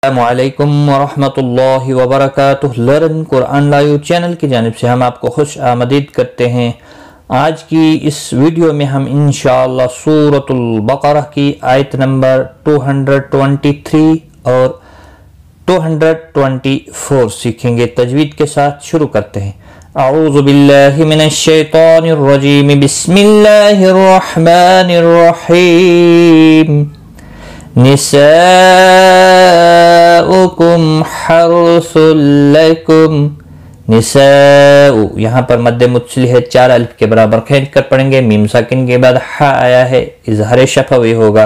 अस्सलामुअलैकुम वरहमतुल्लाहि वबरकातुहू। Learn Quran live channel की जानिब से हम आपको खुश आमदीद करते हैं। आज की इस वीडियो में हम इंशाअल्लाह सूरतुल बकरा की आयत नंबर 223 और 224 सीखेंगे। तजवीद के साथ शुरू करते हैं। अऊज़ु बिल्लाहि मिनश शैतानिर रजीम, बिस्मिल्लाहिर रहमानिर रहीम। निसाउकुम हर्सुल लकुम। निसाउ यहाँ पर मद्द मुत्सिल है, 4 अलिफ के बराबर खींच कर पढ़ेंगे। मीम साकिन के बाद हा आया है, इजहार शफवी होगा।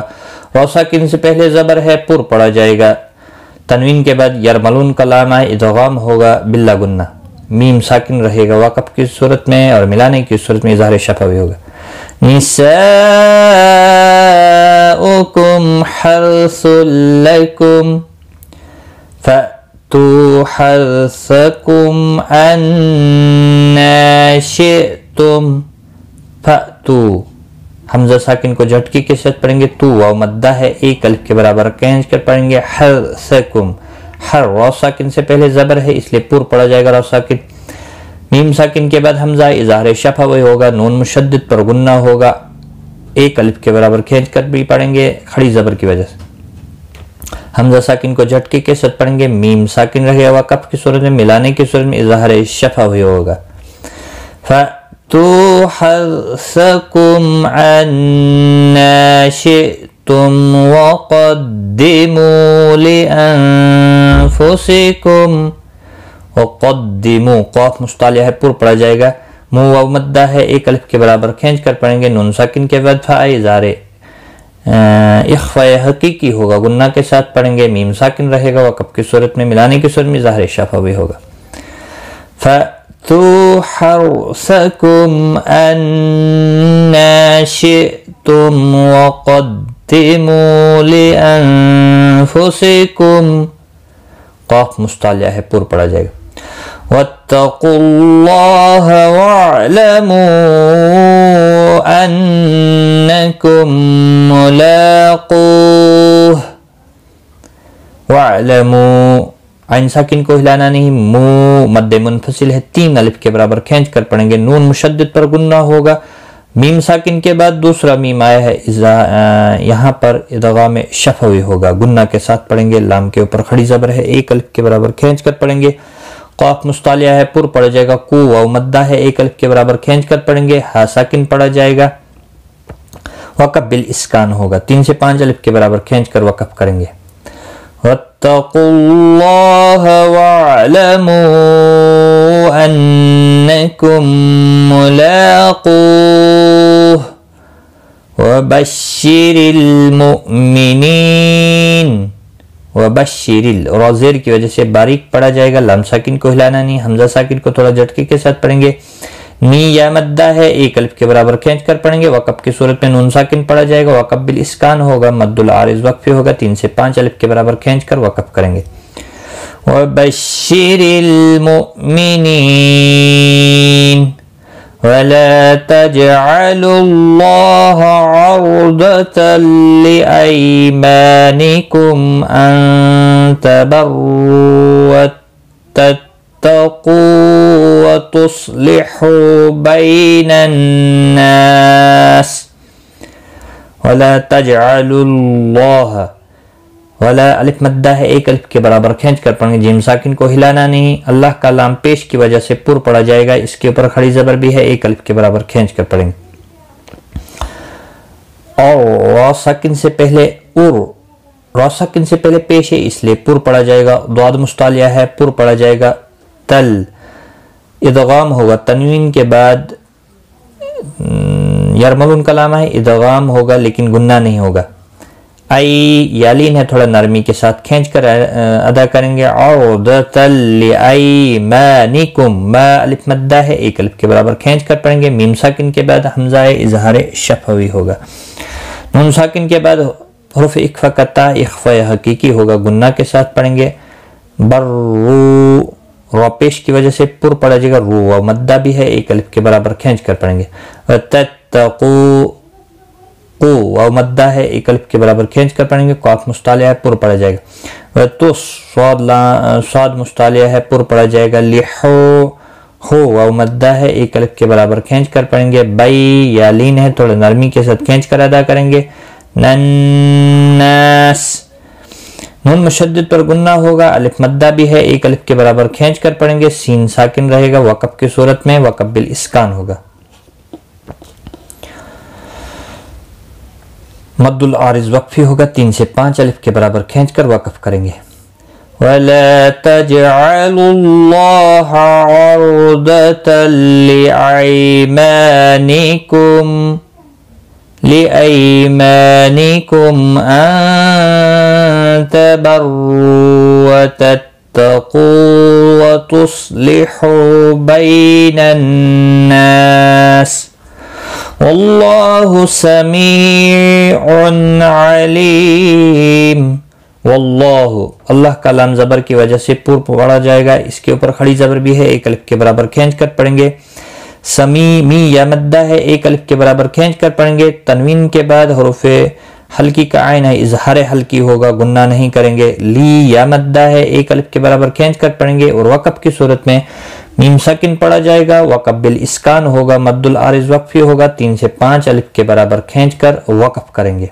रौ साकिन से पहले जबर है, पुर पढ़ा जाएगा। तनवीन के बाद यरमलून का लाम आए, इदगाम होगा बिल्ला गुन्ना। मीम साकिन रहेगा वाक़फ़ की सूरत में और मिलाने की सूरत में इजहार शफवी होगा। निसाउकुम हर्सुल लकुम फअतू हर्सकुम अन्ना शिअतुम। फअतू हमजा साकिन को झटकी के साथ पढ़ेंगे। तू वाव मद्दा है, 1 अलिफ के बराबर खींच कर पढ़ेंगे। हर्सकुम, हर रौ साकिन से पहले जबर है इसलिए पुर पढ़ा जाएगा रौ साकिन। मीम साकिन के बाद हमजा, इजहार शफवी होगा। नून मुशद्दद पर गुन्ना होगा, 1 अलिफ के बराबर खींच कर भी पढ़ेंगे खड़ी जबर की वजह से। हमजा साकिन को झटके के साथ पढ़ेंगे। मीम साकिन रहेगा वाक़फ़ की सूरत में, मिलाने की सूरत में इजहार शफवी होगा। फअतू हर्सकुम अन्ना शिअतुम वक़द्दिमू लिअन्फुसिकुम। वक़द्दिमू क़ाफ़ मुस्तालिया है, पुर पढ़ा जाएगा। मुँह वाव मद्दा है, 1 अलिफ के बराबर खींच कर पढ़ेंगे। नून साकिन के बाद फा इज़हार इख़्फ़ा हकीकी होगा, गुन्ना के साथ पढ़ेंगे। मीम साकिन रहेगा वाक़फ़ की सूरत में, मिलाने की सूरत में इज़हार शफ़वी होगा। फअतू हर्सकुम अन्ना शिअतुम वक़द्दिमू लिअन्फुसिकुम। क़ाफ़ मुस्तालिया है, पुर पढ़ा जाएगा। वत्तक़ुल्लाह वअलमू अन्नकुम मुलाक़ूह। वअलमू आइन साकिन को हिलाना नहीं, मू मद्दे मुनफसिल है, 3 अलिफ के बराबर खींच कर पढ़ेंगे। नून मुशद्दद पर गुन्ना होगा। मीम साकिन के बाद दूसरा मीम आया है, यहाँ पर इदगाम शफवी होगा, गुन्ना के साथ पढ़ेंगे। लाम के ऊपर खड़ी जबर है, 1 अलिफ के बराबर खींच कर पढ़ेंगे। क़ाफ़ मुस्तालिया है, पुर पढ़ा जाएगा। कू वाव मद्दा है, 1 अलिफ के बराबर खींच कर पढ़ेंगे। हा साकिन पढ़ा जाएगा, वक़फ़ बिल इस्कान होगा। 3 से 5 अलिफ के बराबर खींच कर वक़फ़ करेंगे। वत्तक़ुल्लाह वअलमू अन्नकुम मुलाक़ूह वबश्शिरिल मुअमिनीन। वबश्शिरिल और ज़ेर की वजह से बारीक पढ़ा जाएगा। लाम साकिन को हिलाना नहीं, हमजा साकिन को थोड़ा झटके के साथ पढ़ेंगे। नी या मद्दा है, 1 अलिफ के बराबर खींच कर पढ़ेंगे। वक़फ़ की सूरत में नून साकिन पढ़ा जाएगा, वक़फ़ बिल इस्कान होगा। मद्दुल आरिज़ वक़फ़ी होगा, 3 से 5 अलिफ के बराबर खींच कर वक़फ़ करेंगे। वबश्शिरिल मुअमिनीन वला तजअलुल्लाह अर्दतल लिअयमानिकुम अन तबर्रु वत्तक़ू वतुस्लिहू बैनन नास। वला तजअलुल्लाह, वला अलिफ मद्दा है, 1 अलिफ के बराबर खींच कर पढ़ेंगे। जीम साकिन को हिलाना नहीं, अल्लाह का लाम पेश की वजह से पुर पढ़ा जाएगा। इसके ऊपर खड़ी जबर भी है, 1 अलिफ के बराबर खींच कर पढ़ेंगे। और रौ साकिन से पहले रौ साकिन से पहले पेश है इसलिए पुर पढ़ा जाएगा। दाद मुस्तालिया है, पुर पढ़ा जाएगा। तल इदगाम होगा, तनवीन के बाद यरमलून का लाम है, इदगाम होगा लेकिन गुन्ना नहीं होगा। आई यालीन है, थोड़ा नरमी के साथ खींच कर अदा करेंगे। औदतल लिअयमानिकुम, मा अलिफ मद्दा है, 1 अलिफ के बराबर खींच कर पढ़ेंगे। मीम साकिन के बाद हमजा इजहार शफवी होगा। नून साकिन के बाद हुरूफ इख्फा का ता इख्फा हकीकी होगा, गुन्ना के साथ पढ़ेंगे। बर्रू रौ पेश की वजह से पुर पढ़ा जाएगा। रू व मद्दा भी है, 1 अलिफ के बराबर खींच कर पढ़ेंगे। तत्तकू قو واو مدہ ہے ایک الف کے برابر کھینچ کر پڑھیں گے، قاف مستعلیہ ہے پر پڑھا جائے گا، تو صاد مستعلیہ ہے پر پڑھا جائے گا، لحو ہو واو مدہ ہے ایک الف کے برابر کھینچ کر پڑھیں گے، بئی یا لین ہے تھوڑا نرمی کے ساتھ کھینچ کر ادا کریں گے، نناس نون مشدد پر گنہ ہوگا، الف مدہ بھی ہے ایک الف کے برابر کھینچ کر پڑھیں گے، سین ساکن رہے گا، وقف کی صورت میں وقف بالاسکان ہوگا، مد العارض وقفی ہوگا، 3 سے 5 الف کے برابر کھینچ کر وقف کریں گے، وَلَا تَجْعَلُوا اللَّهَ عُرْضَةً لِأَيْمَانِكُمْ أَن تَبَرُّوا وَتَتَّقُوا وَتُصْلِحُوا بَيْنَ النَّاسِ وَاللَّهُ سَمِيعٌ عَلِيمٌ۔ واللہ اللہ کا لام زبر کی وجہ سے پور پڑھا جائے گا، اس کے اوپر کھڑی زبر بھی ہے ایک الف کے برابر کھینچ کر پڑھیں گے، سمی می یا مدہ ہے ایک الف کے برابر کھینچ کر پڑھیں گے، تنوین کے بعد حروف حلقی کا عین ہے اظہار حلقی ہوگا، گنہ نہیں کریں گے، لی یا مدہ ہے ایک الف کے برابر کھینچ کر پڑھیں گے، اور وقف کی صورت میں میم ساکن پڑھا جائے گا، وقف بالاسکان ہوگا، مد العارض وقفی ہوگا، 3 سے 5 الف کے برابر کھینچ کر وقف کریں گے،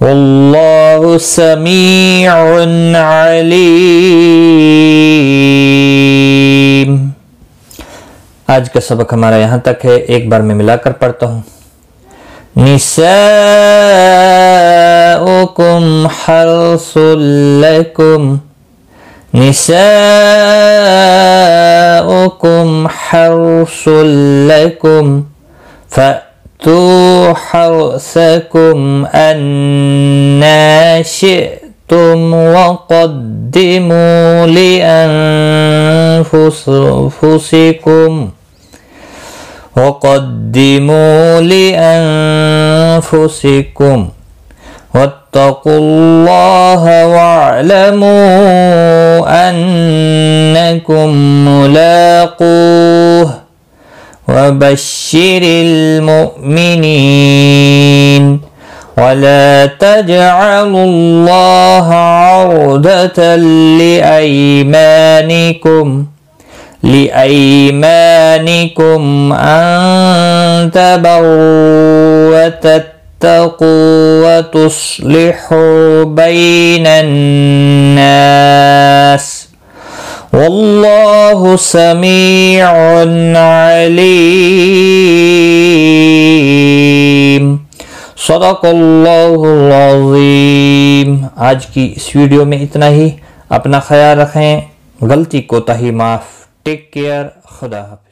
واللہ سمیع علیم۔ آج کا سبق ہمارا یہاں تک ہے، ایک بار میں ملا کر پڑھتا ہوں، نساؤکم حرث لکم، نساؤکم حرث لکم فأتوا حرثکم أَنَّا شئتم وقدموا لأنفسكم واتقوا الله واعلموا أنكم ملاقوه وبشر المؤمنين ولا تجعلوا الله عرضة لأيمانكم أن تبروا وتتقوا وتصلحوا بين الناس والله سميع عليم۔ صدق اللہ العظیم۔ آج کی اس ویڈیو میں اتنا ہی، اپنا خیال رکھیں، غلطی کوتاہی معاف، ٹیک کیئر، خدا حافظ۔